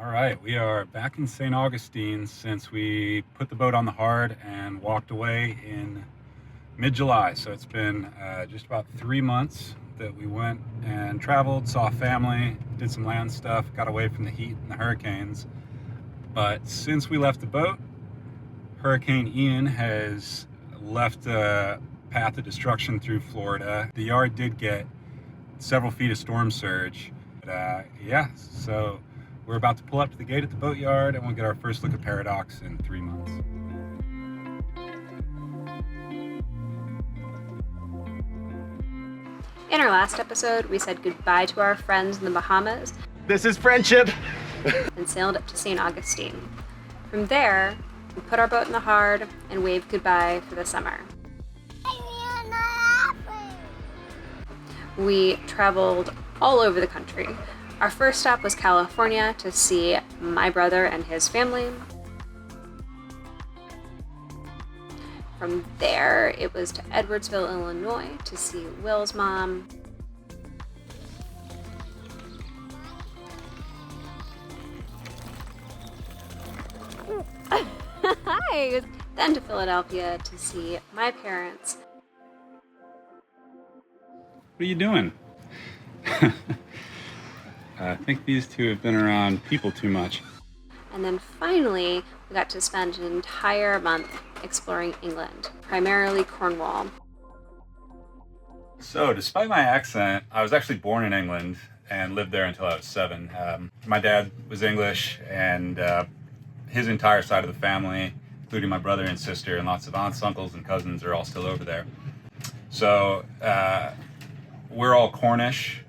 All right, we are back in St. Augustine since we put the boat on the hard and walked away in mid-July. So it's been just about 3 months that we went and traveled, saw family, did some land stuff, got away from the heat and the hurricanes. But since we left the boat, Hurricane Ian has left a path of destruction through Florida. The yard did get several feet of storm surge. But, so we're about to pull up to the gate at the boatyard and we'll get our first look at Paradox in 3 months. In our last episode, we said goodbye to our friends in the Bahamas. This is friendship! And sailed up to St. Augustine. From there, we put our boat in the hard and waved goodbye for the summer. We traveled all over the country. Our first stop was California to see my brother and his family. From there, it was to Edwardsville, Illinois to see Will's mom. Hi! Then to Philadelphia to see my parents. What are you doing? I think these two have been around people too much. And then finally, we got to spend an entire month exploring England, primarily Cornwall. So, despite my accent, I was actually born in England and lived there until I was 7. My dad was English, and his entire side of the family, including my brother and sister and lots of aunts, uncles, and cousins, are all still over there. So, we're all Cornish,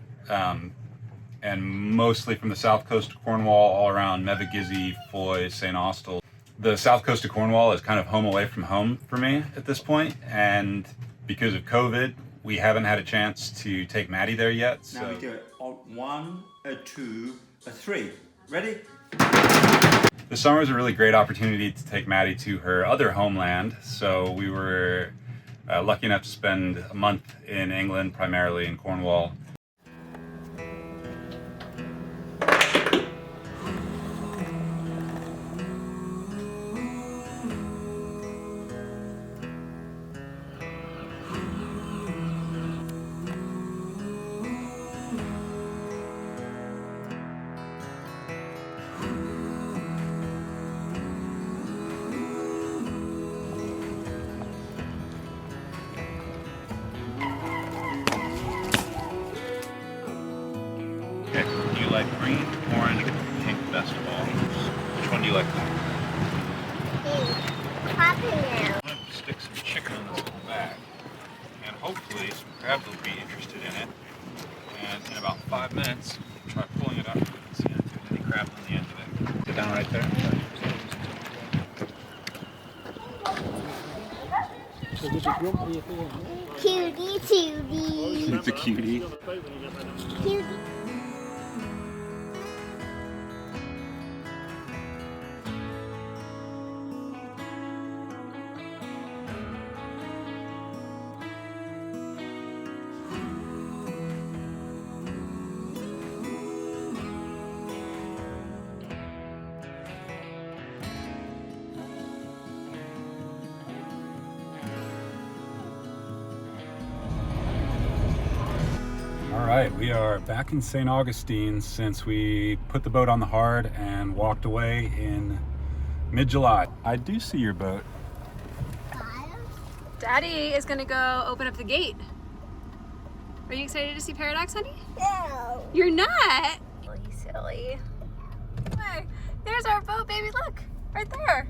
and mostly from the south coast of Cornwall, all around Mevagissey, Foy, St. Austell. The south coast of Cornwall is kind of home away from home for me at this point, and because of COVID, we haven't had a chance to take Maddie there yet. So. Now we do it on 1, a 2, a 3. Ready? The summer is a really great opportunity to take Maddie to her other homeland, so we were lucky enough to spend a month in England, primarily in Cornwall. Okay, do you like green, orange, pink best of all? Which one do you like more? I'm going to stick some chicken in this little bag, and hopefully some crabs will be interested in it. And in about 5 minutes, try pulling it up and see if there's any crabs on the end of it. Sit down right there. Cutie, cutie. It's a cutie. Cutie. All right, we are back in St. Augustine since we put the boat on the hard and walked away in mid-July. I do see your boat. Daddy is gonna go open up the gate. Are you excited to see Paradox, honey? No. You're not? Really silly. Hey, there's our boat, baby, look, right there.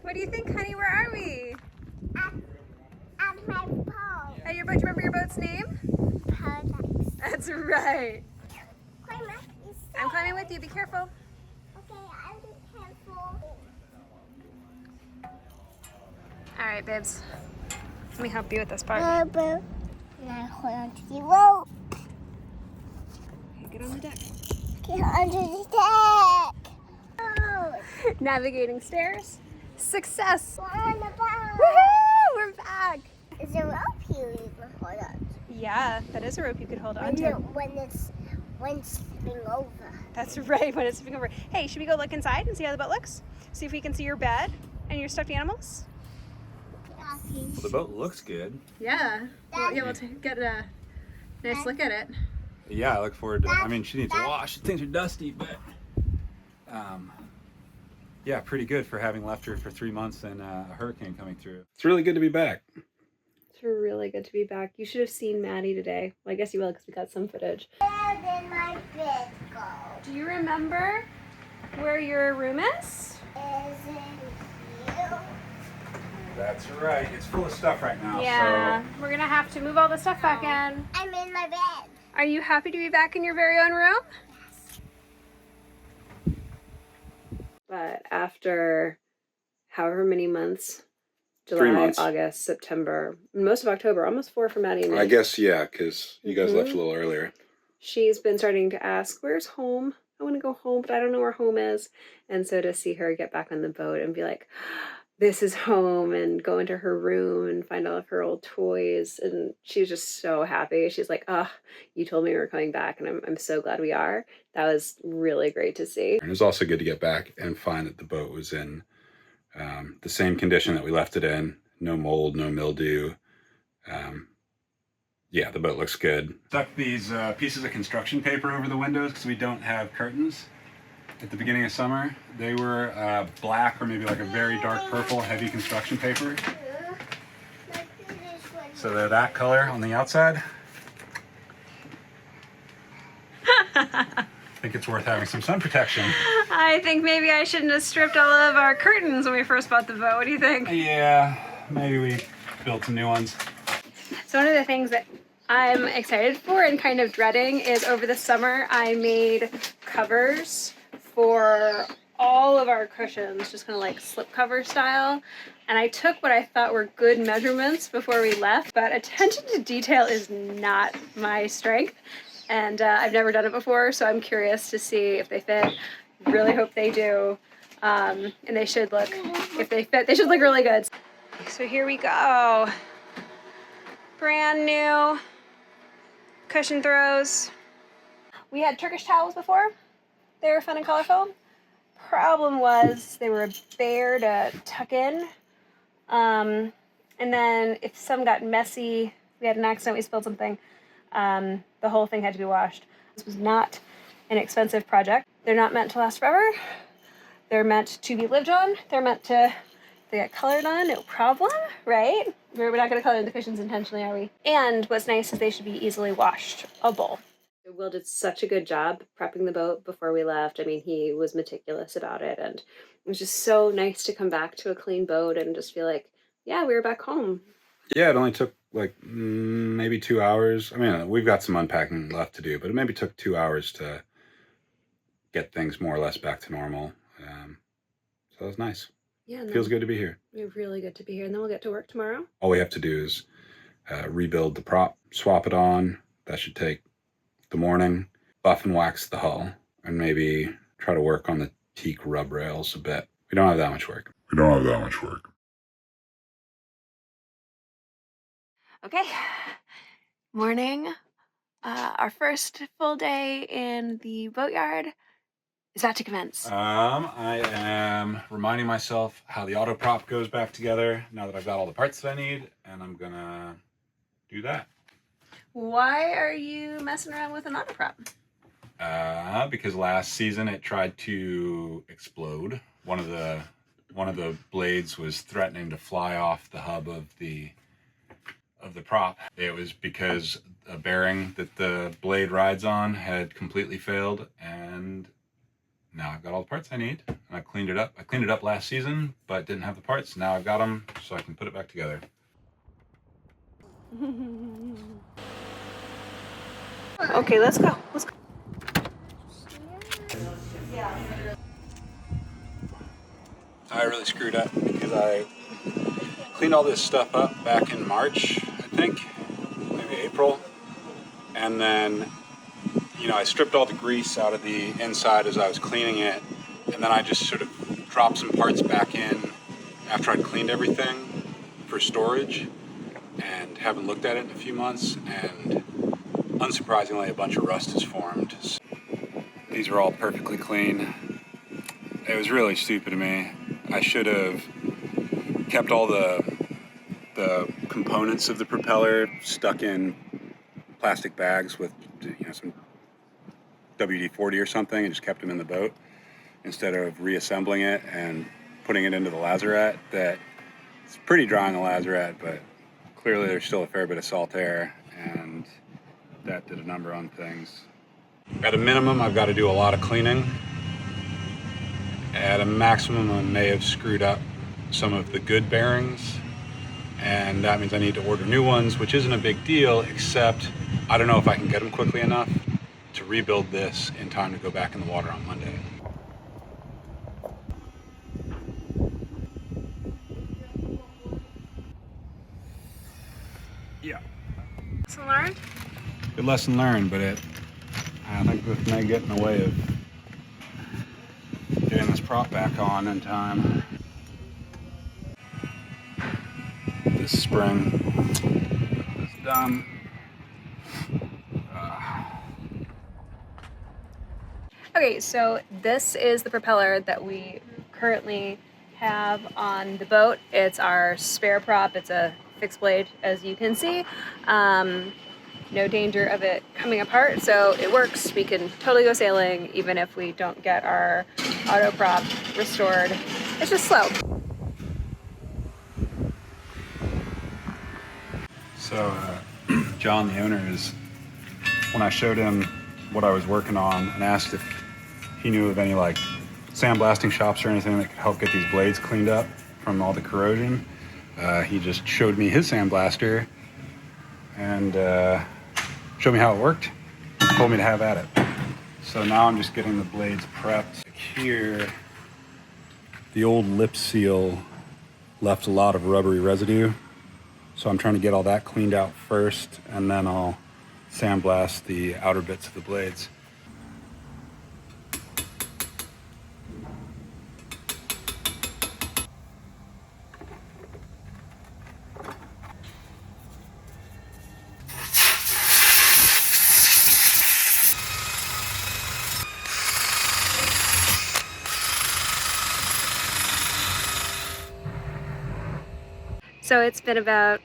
What do you think, honey? Where are we? At my boat. At your boat, do you remember your boat's name? Paradox. That's right. Climb up. I'm climbing with you, be careful. Okay, I'll be careful. All right, babes. Let me help you with this part. Now hold on to the rope. Okay, get on the deck. Get under the deck. Oh, Navigating stairs. Success. we're on the boat. Woohoo! We're back. Is there a rope here you can hold on? Yeah, that is a rope you could hold on When, to. when slipping over. That's right, when it's moving over. Hey, should we go look inside and see how the boat looks? See if we can see your bed and your stuffed animals? Well, the boat looks good. Yeah. Well, yeah, we'll get a nice look at it. Yeah, I look forward to. I mean, she needs a wash. Things are dusty, but yeah, pretty good for having left her for 3 months and a hurricane coming through. It's really good to be back. It's really good to be back. You should have seen Maddie today. Well, I guess you will because we got some footage. Where did my bed go? Do you remember where your room is? Is it you? That's right. It's full of stuff right now. Yeah, we're gonna have to move all the stuff back in. I'm in my bed. Are you happy to be back in your very own room? But after however many months, 3 July, months. August, September, most of October, almost 4 for Maddie and me. I guess, yeah, because you guys left a little earlier. She's been starting to ask, where's home? I want to go home, but I don't know where home is. And so to see her get back on the boat and be like, this is home, and go into her room and find all of her old toys. And she was just so happy. She's like, oh, you told me we were coming back, and I'm so glad we are. That was really great to see. And it was also good to get back and find that the boat was in the same condition that we left it in. No mold, no mildew. Yeah, the boat looks good. Stuck these pieces of construction paper over the windows because we don't have curtains. At the beginning of summer, they were black or maybe like a very dark purple, heavy construction paper. So they're that color on the outside. I think it's worth having some sun protection. I think maybe I shouldn't have stripped all of our curtains when we first bought the boat. What do you think? Yeah, maybe we built some new ones. So one of the things that I'm excited for and kind of dreading is over the summer I made covers for all of our cushions, just kind of like slip cover style. And I took what I thought were good measurements before we left, but attention to detail is not my strength. And I've never done it before, so I'm curious to see if they fit. Really hope they do. And they should look, if they fit, they should look really good. So here we go. Brand new cushion throws. We had Turkish towels before. They were fun and colorful. Problem was they were a bear to tuck in. And then if some got messy, we had an accident, we spilled something, the whole thing had to be washed. This was not an expensive project. They're not meant to last forever. They're meant to be lived on. They're meant to, they get colored on, no problem, right? We're not going to color the cushions intentionally, are we? And what's nice is they should be easily washable. Will did such a good job prepping the boat before we left. I mean, he was meticulous about it, and it was just so nice to come back to a clean boat and just feel like, yeah, we were back home. Yeah, it only took like maybe 2 hours. I mean, we've got some unpacking left to do, but it maybe took 2 hours to get things more or less back to normal. So it was nice. Yeah, Feels good to be here. It's really good to be here, and then we'll get to work tomorrow. All we have to do is rebuild the prop, swap it on. That should take the morning, buff and wax the hull, and maybe try to work on the teak rub rails a bit. We don't have that much work. Okay, morning. Our first full day in the boatyard is about to commence. I am reminding myself how the auto prop goes back together now that I've got all the parts that I need, and I'm gonna do that. Why are you messing around with an auto prop? Because last season it tried to explode. One of the blades was threatening to fly off the hub of the prop. It was because a bearing that the blade rides on had completely failed, and now I've got all the parts I need. And I cleaned it up. I cleaned it up last season, but didn't have the parts. Now I've got them, so I can put it back together. Okay, let's go. Let's go. I really screwed up because I cleaned all this stuff up back in March, I think, maybe April. And then, I stripped all the grease out of the inside as I was cleaning it. And then I just sort of dropped some parts back in after I'd cleaned everything for storage. and haven't looked at it in a few months, and unsurprisingly a bunch of rust has formed. So these are all perfectly clean. It was really stupid of me. I should have kept all the components of the propeller stuck in plastic bags with some WD-40 or something, and just kept them in the boat instead of reassembling it and putting it into the lazarette. That it's pretty dry in the lazarette, but clearly there's still a fair bit of salt air, and that did a number on things. At a minimum, I've got to do a lot of cleaning. At a maximum, I may have screwed up some of the good bearings, and that means I need to order new ones, which isn't a big deal, except I don't know if I can get them quickly enough to rebuild this in time to go back in the water on Monday. Yeah. Lesson learned? Good lesson learned, but I think this may get in the way of getting this prop back on in time. This spring is done. Okay, so this is the propeller that we currently have on the boat. It's our spare prop. It's a fixed blade, as you can see. No danger of it coming apart, so it works. We can totally go sailing even if we don't get our auto prop restored. It's just slow. So John, the owner, when I showed him what I was working on and asked if he knew of any like sandblasting shops or anything that could help get these blades cleaned up from all the corrosion, he just showed me his sandblaster and showed me how it worked, told me to have at it. So now I'm just getting the blades prepped. Here, the old lip seal left a lot of rubbery residue, so I'm trying to get all that cleaned out first, and then I'll sandblast the outer bits of the blades. So it's been about,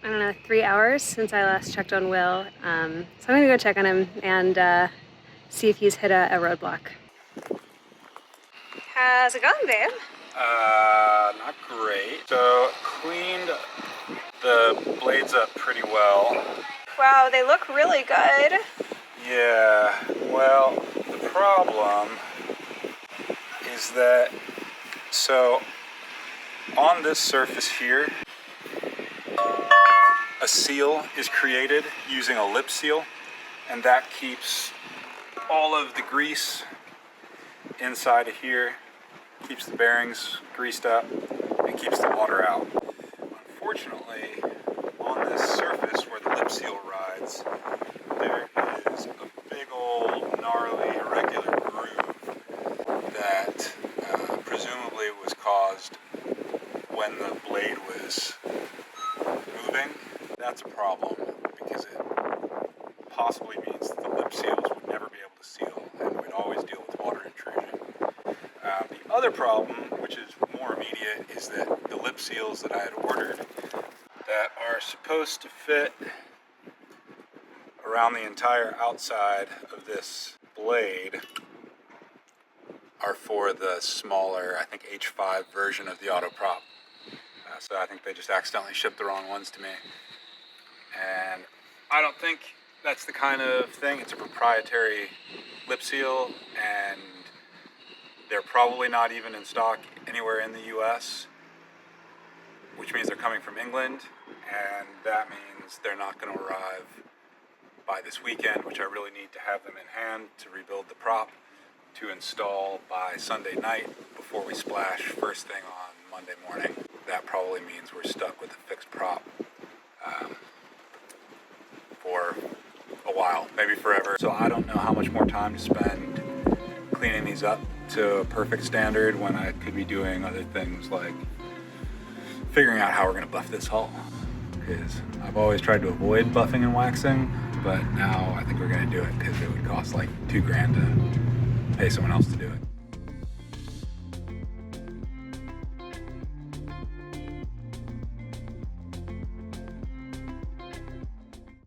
3 hours since I last checked on Will. So I'm gonna go check on him and see if he's hit a roadblock. How's it going, babe? Not great. So cleaned the blades up pretty well. Wow, they look really good. Yeah, well, the problem is that, so on this surface here, a seal is created using a lip seal, and that keeps all of the grease inside of here, keeps the bearings greased up, and keeps the water out. Unfortunately, on this surface where the lip seal rides, there is a big old gnarly irregular groove that presumably was caused when the blade was moving. That's a problem because it possibly means that the lip seals would never be able to seal and we'd always deal with water intrusion. The other problem, which is more immediate, is that the lip seals that I had ordered that are supposed to fit around the entire outside of this blade are for the smaller, I think H5 version of the auto prop. So I think they just accidentally shipped the wrong ones to me. And I don't think that's the kind of thing. It's a proprietary lip seal, and they're probably not even in stock anywhere in the US, which means they're coming from England, and that means they're not going to arrive by this weekend, which I really need to have them in hand to rebuild the prop to install by Sunday night before we splash first thing on Monday morning. That probably means we're stuck with a fixed prop for a while, maybe forever. So I don't know how much more time to spend cleaning these up to a perfect standard when I could be doing other things like figuring out how we're going to buff this hull. is. I've always tried to avoid buffing and waxing, but now I think we're gonna do it because it would cost like $2 grand to pay someone else to do it.